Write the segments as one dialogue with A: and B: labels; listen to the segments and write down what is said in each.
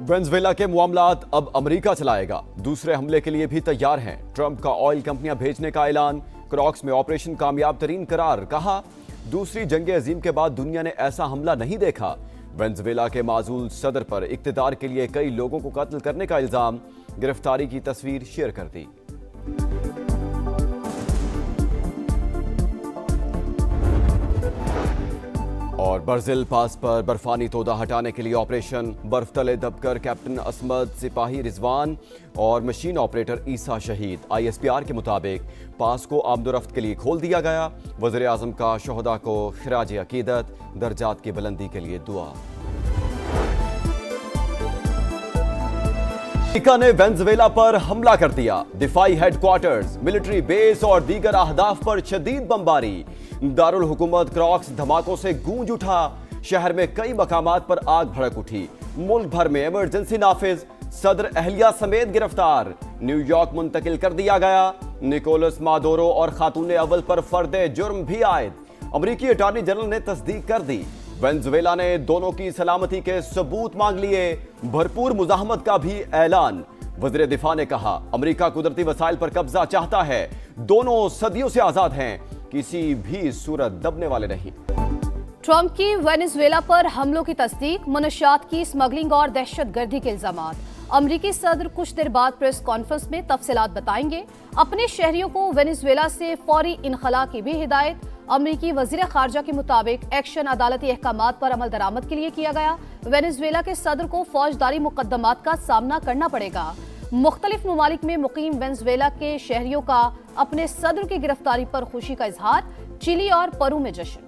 A: Venezuela के मामलात अब अमेरिका चलाएगा। दूसरे हमले के लिए भी तैयार हैं। ट्रंप का ऑयल कंपनियां भेजने का ऐलान। क्रॉक्स में ऑपरेशन कामयाब तरीन करार। कहा, दूसरी जंग अजीम के बाद दुनिया ने ऐसा हमला नहीं देखा। वेनेजुएला के माजूल सदर पर इक्तिदार के लिए कई लोगों को कत्ल करने का इल्जाम। गिरफ्तारी की तस्वीर शेयर कर दी। और बर्जिल पास पर बर्फानी तोदा हटाने के लिए ऑपरेशन। बर्फ तले दबकर कैप्टन असमद, सिपाही रिजवान और मशीन ऑपरेटर ईसा शहीद। ISPR के मुताबिक पास को आमदोरफ्त के लिए खोल दिया गया। वज़ीर आज़म का शोहदा को खिराज अकीदत, दर्जात की बुलंदी के लिए दुआ। अमेरिका ने वेनेजुएला पर हमला कर दिया। दिफाई हेडक्वार्टर्स, मिलिट्री बेस और दीगर अहदाफ पर शदीद बमबारी। दारुल हुकूमत क्रॉक्स धमाकों से गूंज उठा। शहर में कई मकामात पर आग भड़क उठी। मुल्क भर में इमरजेंसी नाफिज। सदर अहलिया समेत गिरफ्तार। न्यूयॉर्क मुंतकिल कर दिया गया। निकोलस मादुरो और खातून अव्वल पर फर्दे जुर्म भी आयद। अमरीकी अटॉर्नी जनरल ने तस्दीक कर दी। वेनेजुएला ने दोनों की सलामती के सबूत मांग लिए। भरपूर मुजाहमत का भी ऐलान। वज़ीर दिफा ने कहा, अमरीका कुदरती वसाइल पर कब्जा चाहता है। दोनों सदियों से आजाद हैं, किसी भी सूरत दबने वाले नहीं।
B: ट्रंप की वेनेजुएला पर हमलों की तस्दीक। मुनशियात की स्मगलिंग और दहशतगर्दी के इल्जामात। अमरीकी सदर कुछ देर बाद प्रेस कॉन्फ्रेंस में तफसीलात बताएंगे। अपने शहरियों को वेनेजुएला से फौरी इनखला की भी हिदायत। अमरीकी वजीर खारजा के मुताबिक एक्शन अदालती अहकामात पर अमल दरामद के लिए किया गया। वेनेजुएला के सदर को फौजदारी मुकदमात का सामना करना पड़ेगा। मुख्तलिफ ममालिक में मुकीम वेनेजुएला के शहरियों का अपने सदर की गिरफ्तारी पर खुशी का इजहार। चिली और पेरू में जश्न।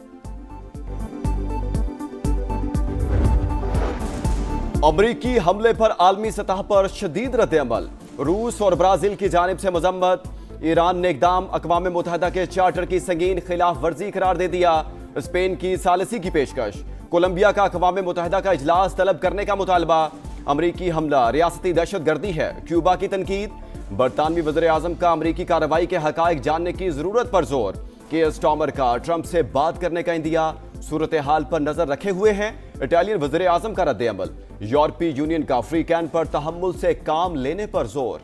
A: अमरीकी हमले पर आलमी सतह पर शदीद रद्द-ए-अमल। रूस और ब्राजील की जानिब से मजम्मत। ईरान ने इकदाम अक़वाम मुत्तहिदा के चार्टर की संगीन खिलाफ वर्जी करार दे दिया। स्पेन की सालिसी की पेशकश। कोलंबिया का अक़वाम मुत्तहिदा का इजलास तलब करने का मुतालबा। अमरीकी हमला रियासती दहशतगर्दी है, क्यूबा की तनकीद। बरतानवी वज़ीर आज़म का अमरीकी कार्रवाई के हक़ाइक़ जानने की जरूरत पर जोर। केयर स्टार्मर का ट्रंप से बात करने का इंदिया। सूरत हाल पर नजर रखे हुए हैं। इटालियन वज़ीर आज़म का रद्द-ए-अमल। यूरोपीय यूनियन का फ्री कैन पर तहम्मुल से काम लेने पर जोर।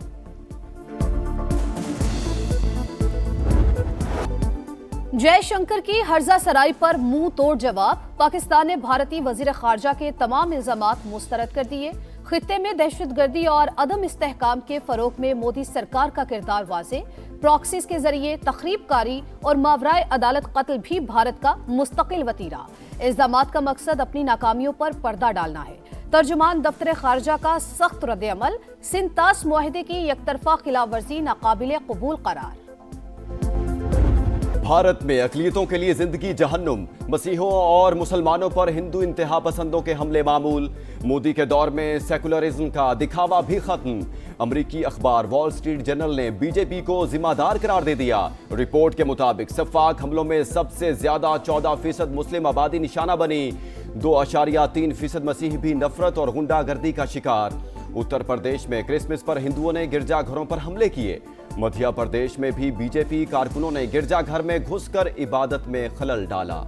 B: जयशंकर की हर्जा सराई पर मुंह तोड़ जवाब। पाकिस्तान ने भारतीय वजीर खारजा के तमाम इल्जामात मुस्तरद कर दिए। खित्ते में दहशतगर्दी और अदम इस्तेहकाम के फरोग में मोदी सरकार का किरदार वाज़े। प्रॉक्सीज के जरिए तखरीबकारी और मावराए अदालत कत्ल भी भारत का मुस्तकिल वतीरा। इल्जामात का मकसद अपनी नाकामियों पर पर्दा डालना है। तर्जुमान दफ्तर खारजा का सख्त रद्द-ए-अमल। सिंतास मुआहदे की यकतरफा खिलाफ वर्जी नाकाबिले कबूल करार।
A: भारत में अक़लियतों के लिए जिंदगी जहन्नुम। मसीहों और मुसलमानों पर हिंदू इंतहा पसंदों के हमले मामूल। मोदी के दौर में सेकुलरिज्म का दिखावा भी खत्म। अमरीकी अखबार वॉल स्ट्रीट जर्नल ने बीजेपी को जिम्मेदार करार दे दिया। रिपोर्ट के मुताबिक सफाक हमलों में सबसे ज्यादा 14% मुस्लिम आबादी निशाना बनी। 2.3% मसीही भी नफरत और गुंडागर्दी का शिकार। उत्तर प्रदेश में क्रिसमस पर हिंदुओं ने गिरजाघरों पर हमले किए। मध्य प्रदेश में भी बीजेपी कारकुनों ने गिरजाघर में घुसकर इबादत में खलल डाला।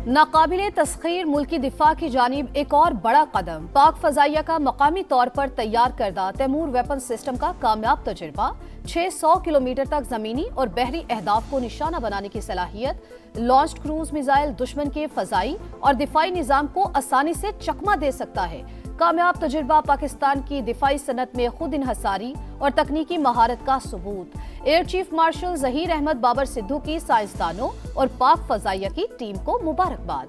B: नाकाबिले तस्खीर मुल्की दिफा की जानिब एक और बड़ा कदम। पाक फजाइया का मकामी तौर पर तैयार करदा तैमूर वेपन सिस्टम का कामयाब तजुर्बा। 600 किलोमीटर तक जमीनी और बहरी अहदाफ को निशाना बनाने की सलाहियत। लॉन्च क्रूज मिसाइल दुश्मन के फजाई और दिफाई निजाम को आसानी से चकमा दे सकता है। कामयाब तजुर्बा पाकिस्तान की दिफाई सनत में खुद इन्हसारी और तकनीकी महारत का सबूत। Air chief marshal Zaheer Ahmed Babar Sidhu की साइंसदानों और पाक फजाइया की टीम को मुबारकबाद।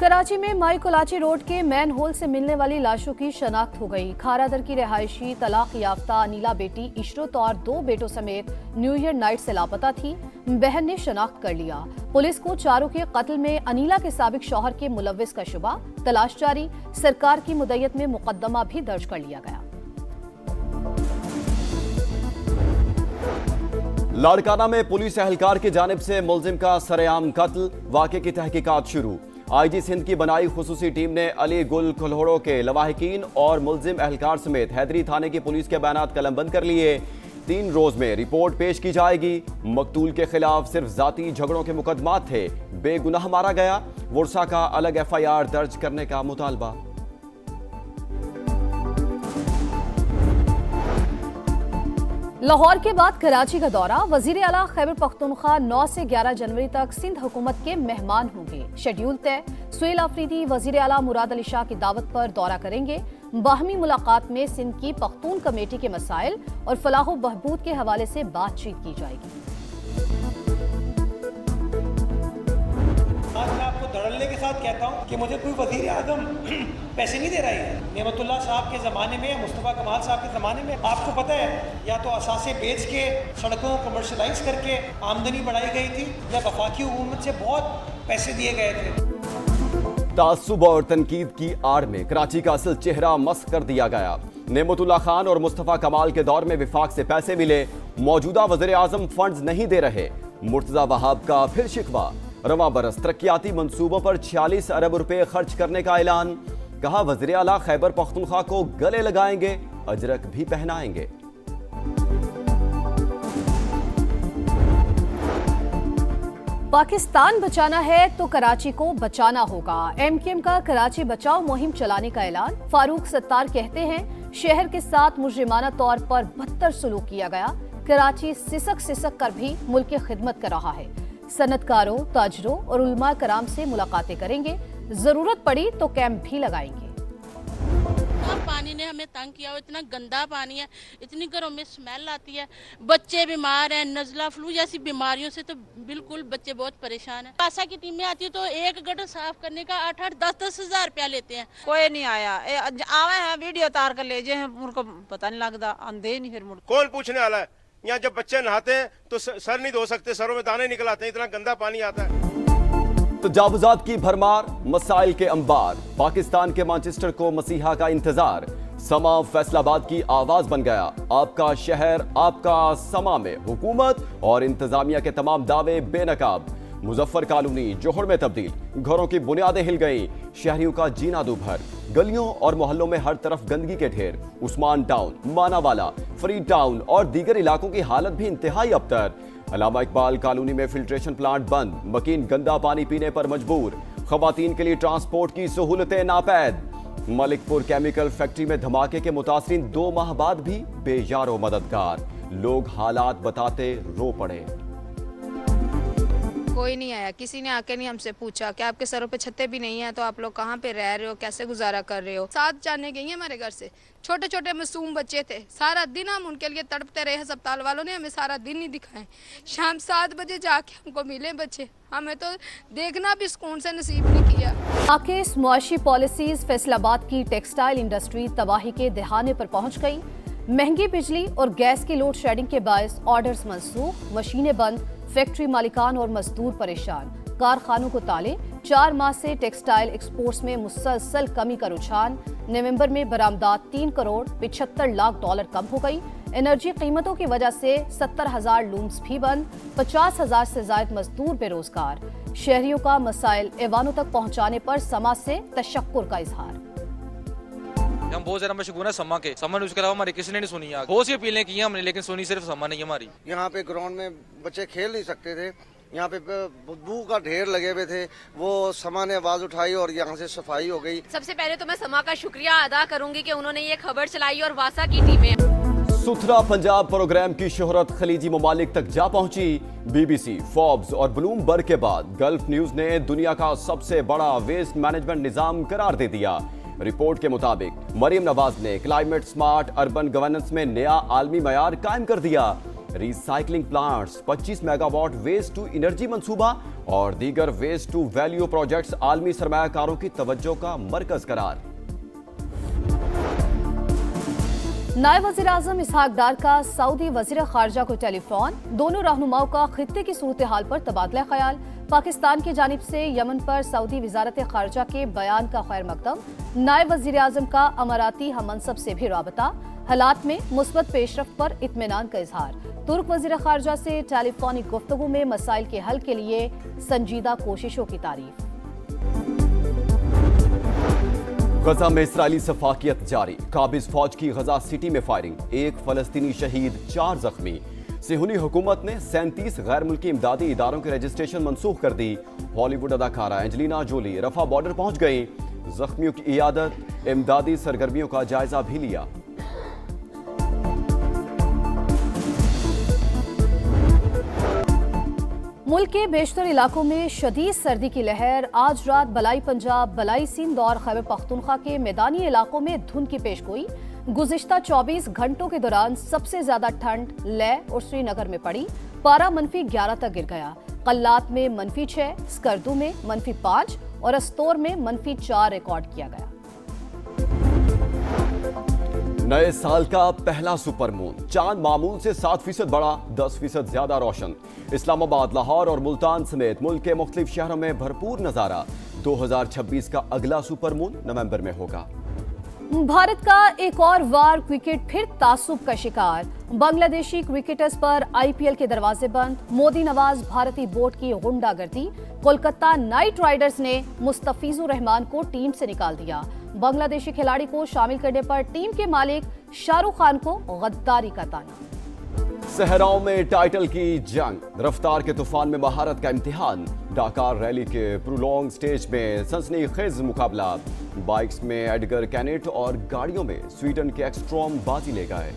B: कराची में माई कोलाची रोड के मैन होल से मिलने वाली लाशों की शनाख्त हो गई। खारादर की रिहायशी तलाक याफ्ता अनिला बेटी इशरत और 2 बेटों समेत न्यू ईयर नाइट से लापता थी। बहन ने शनाख्त कर लिया। पुलिस को चारों के कत्ल में अनिला के साबिक शौहर के मुलव्विस का शुबा। तलाश जारी। सरकार की मुद्दत में मुकदमा भी दर्ज कर लिया गया।
A: लाड़काना में पुलिस एहलकार की जानिब से मुलजिम का सरेआम कत्ल। वाक़े की तहकीकात शुरू। IG सिंध की बनाई खुसूसी टीम ने अली गुल खुलहोड़ो के लवाहिकीन और मुलजिम एहलकार समेत हैदरी थाने की पुलिस के बयानात कलमबंद कर लिए। 3 रोज में रिपोर्ट पेश की जाएगी। मकतूल के खिलाफ सिर्फ जाती झगड़ों के मुकदमात थे, बेगुनाह मारा गया। वुरसा का अलग FIR दर्ज करने का मुतालबा।
B: लाहौर के बाद कराची का दौरा। वजीर आला खैबर पख्तूनख्वा 9 से 11 जनवरी तक सिंध हुकूमत के मेहमान होंगे। शेड्यूल तय। सुहेल अफरीदी वजीर आला मुराद अली शाह की दावत पर दौरा करेंगे। बाहमी मुलाकात में सिंध की पख्तून कमेटी के मसाइल और फलाह व बहबूद के हवाले से बातचीत की जाएगी।
C: आज मैं आपको धड़ल्ले के साथ कहता हूँ कि मुझे कोई वजीर आजम पैसे नहीं दे रहा है। नेमतुल्लाह साहब के ज़माने में, मुस्तफ़ा कमाल साहब के ज़माने में आपको पता है या तो असासे बेच के सड़कों को कमर्शलाइज करके आमदनी बढ़ाई गई थी, या वफाकी हुकूमत से बहुत पैसे दिए गए थे।
A: तासुब और तनकीद की आड़ में कराची का असल चेहरा मस्ख कर दिया गया। नेमतुल्लाह खान और मुस्तफ़ा कमाल के दौर में विफाक से पैसे मिले, मौजूदा वज़ीर आज़म फंड्स नहीं दे रहे। मुर्तज़ा वहाब का फिर शिकवा। रवां बरस तरक्याती मंसूबों पर 46 अरब रुपए खर्च करने का ऐलान। कहा वज़ीर आला खैबर पख्तूनख्वा को गले लगाएंगे, अजरक भी पहनाएंगे।
B: पाकिस्तान बचाना है तो कराची को बचाना होगा। MKM का कराची बचाओ मुहिम चलाने का ऐलान। फारूक सत्तार कहते हैं शहर के साथ मुजरिमाना तौर पर बदतर सलूक किया गया। कराची सिसक सिसक कर भी मुल्क की खिदमत कर रहा है। सनतकारों, ताजरों और उलमा कराम से मुलाकातें करेंगे। जरूरत पड़ी तो कैंप भी लगाएंगे।
D: पानी ने हमें तंग किया, इतना गंदा पानी है, इतनी घरों में स्मेल आती है, बच्चे बीमार हैं, नज़ला फ्लू जैसी बीमारियों से तो बिल्कुल बच्चे बहुत परेशान हैं। पासा की टीमें आती है तो एक गटर साफ करने का 8-10 हज़ार रुपया लेते हैं।
E: कोई नहीं आया, आवे हैं वीडियो तार कर ले जाए, उनको पता नहीं लगता, आंधे नहीं फिर मुड़।
F: कौन पूछने वाला है? यहाँ जब बच्चे नहाते हैं तो सर नहीं धो सकते, सरों में दाने निकल आते हैं, इतना गंदा पानी आता है।
A: तजावुजात की भरमार, मसाइल के अंबार। पाकिस्तान के मैनचेस्टर को मसीहा का इंतजार। समा फैसलाबाद की आवाज बन गया। आपका शहर आपका समा में हुकूमत और इंतजामिया के तमाम दावे बेनकाब। मुजफ्फर कॉलोनी जोहर में तब्दील, घरों की बुनियादें हिल गई, शहरियों का जीना दूभर। गलियों और मोहल्लों में हर तरफ गंदगी के ढेर। उस्मान टाउन, मानावाला, फरीद टाउन और दीगर इलाकों की हालत भी इंतहाई अबतर। अल्लामा इकबाल कॉलोनी में फिल्ट्रेशन प्लांट बंद, मकीन गंदा पानी पीने पर मजबूर। खवातीन के लिए ट्रांसपोर्ट की सहूलतें नापैद। मलिकपुर केमिकल फैक्ट्री में धमाके के मुतासरीन 2 माह बाद भी बेयारो मददगार। लोग हालात बताते रो पड़े।
G: कोई नहीं आया, किसी ने आके नहीं हमसे पूछा कि आपके सरों पे छत्ते भी नहीं है तो आप लोग कहाँ पे रह रहे हो, कैसे गुजारा कर रहे हो। 7 जाने गई हैं हमारे घर से, छोटे छोटे मासूम बच्चे थे। सारा दिन हम उनके लिए तड़पते रहे। अस्पताल वालों ने हमें सारा दिन नहीं दिखाए। शाम 7 बजे जाके हमको मिले बच्चे, हमें तो देखना भी सुकून से नसीब नहीं किया।
B: आकिस मुआशी पॉलिसीज। फैसलाबाद की टेक्सटाइल इंडस्ट्री तबाही के दहाने पर पहुंच गई। महंगी बिजली और गैस की लोड शेडिंग के बायस ऑर्डर्स मनसूख, मशीनें बंद, फैक्ट्री मालिकान और मजदूर परेशान। कारखानों को ताले। 4 माह से टेक्सटाइल एक्सपोर्ट्स में मुसलसल कमी का रुझान। नवंबर में बरामदात 3 करोड़ 75 लाख डॉलर कम हो गई। एनर्जी कीमतों की वजह से 70,000 लूम्स भी बंद। 50,000 से ज्यादा मजदूर बेरोजगार। शहरियों का मसाइल ऐवानों तक पहुंचाने पर समा से तशक्कुर का इजहार।
H: हम बहुत ज्यादा मशगूल है समा के। समा ने उसके अलावा हमारी किसी ने नहीं सुनी। बहुत सी अपीलें की हैं हमने, लेकिन सुनी सिर्फ समा नहीं हमारी।
I: यहाँ पे ग्राउंड में बच्चे खेल नहीं सकते थे, यहाँ पे बदबू का ढेर लगे हुए थे। वो समा ने आवाज उठाई और यहाँ से सफाई हो गई।
J: सबसे पहले तो मैं समा का शुक्रिया अदा करूंगी कि उन्होंने ये खबर चलाई और वासा की टीमें।
A: सुथरा पंजाब प्रोग्राम की शोहरत खलीजी ममालिक तक जा पहुंची। BBC, फोर्ब्स और ब्लूमबर्ग के बाद गल्फ न्यूज ने दुनिया का सबसे बड़ा वेस्ट मैनेजमेंट निजाम करार दे दिया। रिपोर्ट के मुताबिक मरियम नवाज ने क्लाइमेट स्मार्ट अर्बन गवर्नेंस में नया आलमी मयार कायम कर दिया। Recycling plants, 25 megawatt waste to energy मंसूबा और दीगर वेस्ट टू वैल्यू प्रोजेक्ट्स आलमी सरमायाकारों की तवज्जो का मरकज करार।
B: नायब वज़ीर आज़म इसहाक डार का सऊदी वज़ीर ख़ारजा को टेलीफोन। दोनों रहनुमाओं का खित्ते की सूरत हाल पर तबादला ख्याल। पाकिस्तान की जानिब से यमन पर सऊदी वज़ारत ख़ारजा के बयान का खैर मकदम। नायब वज़ीर आज़म का अमाराती हममनसब से भी राबता। हालात में मुस्बत पेशरफ्त पर इत्मीनान का इजहार। तुर्क वज़ीर ख़ारजा से टेलीफोनिक गुफ्तगू में मसाइल के हल के लिए संजीदा कोशिशों की तारीफ।
A: गजा में इसराइली सफाकियत जारी। काबिज फौज की गजा सिटी में फायरिंग, 1 फलस्तीनी शहीद, 4 जख्मी। सिहूनी हुकूमत ने 37 गैर मुल्की इमदादी इदारों के रजिस्ट्रेशन मनसूख कर दी। हॉलीवुड अदाकारा एंजेलिना जोली रफा बॉर्डर पहुंच गई। जख्मियों की इयादत, इमदादी सरगर्मियों का जायजा भी लिया।
B: मुल्क के बेशतर इलाकों में शदीद सर्दी की लहर। आज रात बलाई पंजाब, बलाई सिंध और खैबर पख्तूनख्वा के मैदानी इलाकों में धुंध की पेशगोई। गुज़िश्ता 24 घंटों के दौरान सबसे ज्यादा ठंड लेह और श्रीनगर में पड़ी। पारा -11 तक गिर गया। कल्लात में -6, स्कर्दू में -5 और अस्तोर में -4 रिकॉर्ड किया गया।
A: नए साल का पहला सुपर मून, चांद मामूल से 7% बड़ा, 10% ज्यादा रोशन। इस्लामाबाद, लाहौर और मुल्तान समेत मुल्क के मुख्तलिफ शहरों में भरपूर नजारा। 2026 का अगला सुपर मून नवंबर में होगा।
B: भारत का एक और वार क्रिकेट फिर तासुब का शिकार। बांग्लादेशी क्रिकेटर्स पर आईपीएल के दरवाजे बंद। मोदी नवाज भारतीय बोर्ड की गुंडागर्दी। कोलकाता नाइट राइडर्स ने मुस्तफिजुर रहमान को टीम से निकाल दिया। बांग्लादेशी खिलाड़ी को शामिल करने पर टीम के मालिक शाहरुख खान को गद्दारी का ताना।
A: सहराओं में टाइटल की जंग, रफ्तार के तूफान में महारत का इम्तिहान। डाकार रैली के प्रोलॉन्ग स्टेज में सनसनीखेज मुकाबला। बाइक्स में एडगर कैनेट और गाड़ियों में स्वीडन के एक्सट्रॉम बाजी ले गए।